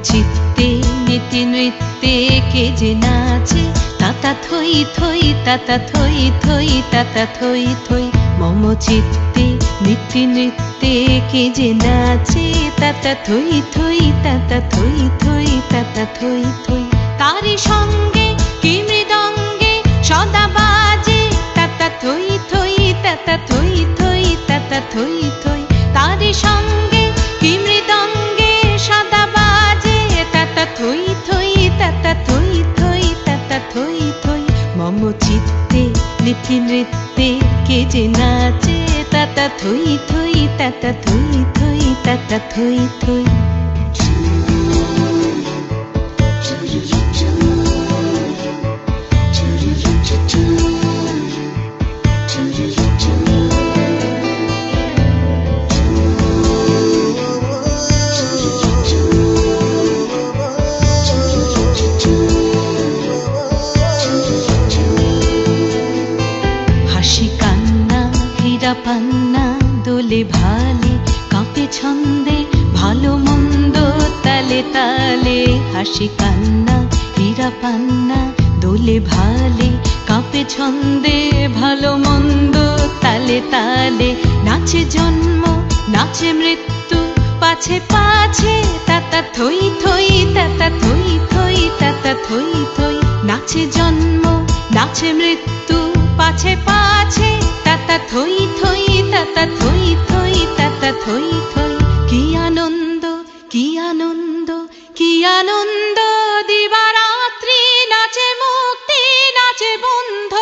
চিত্তে নীতি নৃত্যে কে যে নাচে, তাতা থই থই তাতা থই থই তাতা থই থই। মম চিত্তে নীতি নৃত্যে কে যে নাচে, তাতা থই থই তাতা থই থই তাতা থই থই। তারি সঙ্গে কি মৃদঙ্গে সদা বাজে, তাতা থই থই তাতা থই থই তাতা থই থই। তারি সঙ্গে কি মৃদঙ্গে সদা বাজে, তাতা থই থই তাতা থই থই তাতা থই থই। মম চিত্তে নীতি নৃত্যে কে যে নাচে, তাতা থই থই তাতা থই থই তাতা থই থই। পান্না দোলে ভালে কাঁপে ছন্দে ভালো মন্দ তালে তালে। হাসি কান্না হীরা পান্না দোলে ভালে কাঁপে ছন্দে ভালো মন্দ তালে তালে। নাচে জন্ম নাচে মৃত্যু পাছে পাছে, তাতা থই থই তাতা থই থই তাতা থই থই। নাচে জন্ম নাচে মৃত্যু পাছে পাছে, তাতা থই থই তাতা থই থই তাতা থই থই। কি আনন্দ কি আনন্দ কি আনন্দ, দিবারাত্রি নাচে মুক্তি নাচে বন্ধ।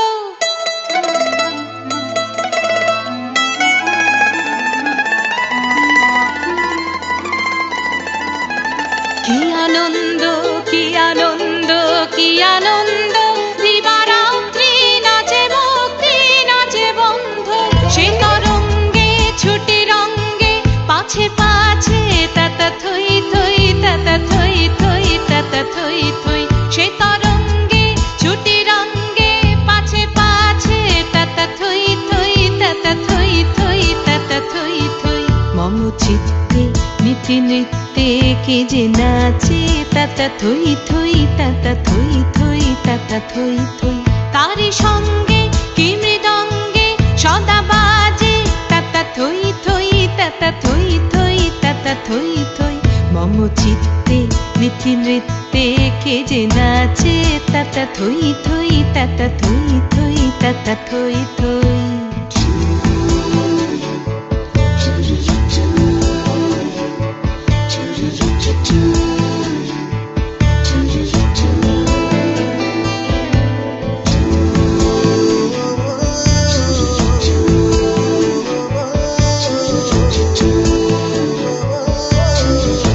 কি আনন্দ কি আনন্দ কি আনন্দ, দিবারাত্রি নাচে মুক্তি নাচে বন্ধ। সে তরঙ্গে ছুটি রঙ্গে পাছে পাছে, তাতা থই থই তাতা থই থই তাতা থই থই। সে তরঙ্গে ছুটি রঙ্গে পাছে পাছে, তাতা থই থই তাতা থই থই তাতা থই থই। মম চিত্তে নীতি নৃত্যে কে যে নাচে, তাতা থই থই তাতা থই থই তাতা থই থই। তারি সঙ্গে কি মৃদঙ্গে সদা বাজে, তাতা থই থই তাতা থই থই তাতা থই থই। মম চিত্তে নীতি নৃত্যে কে যে নাচে, তাতা থই থই তাতা থই থই তাতা থই থই।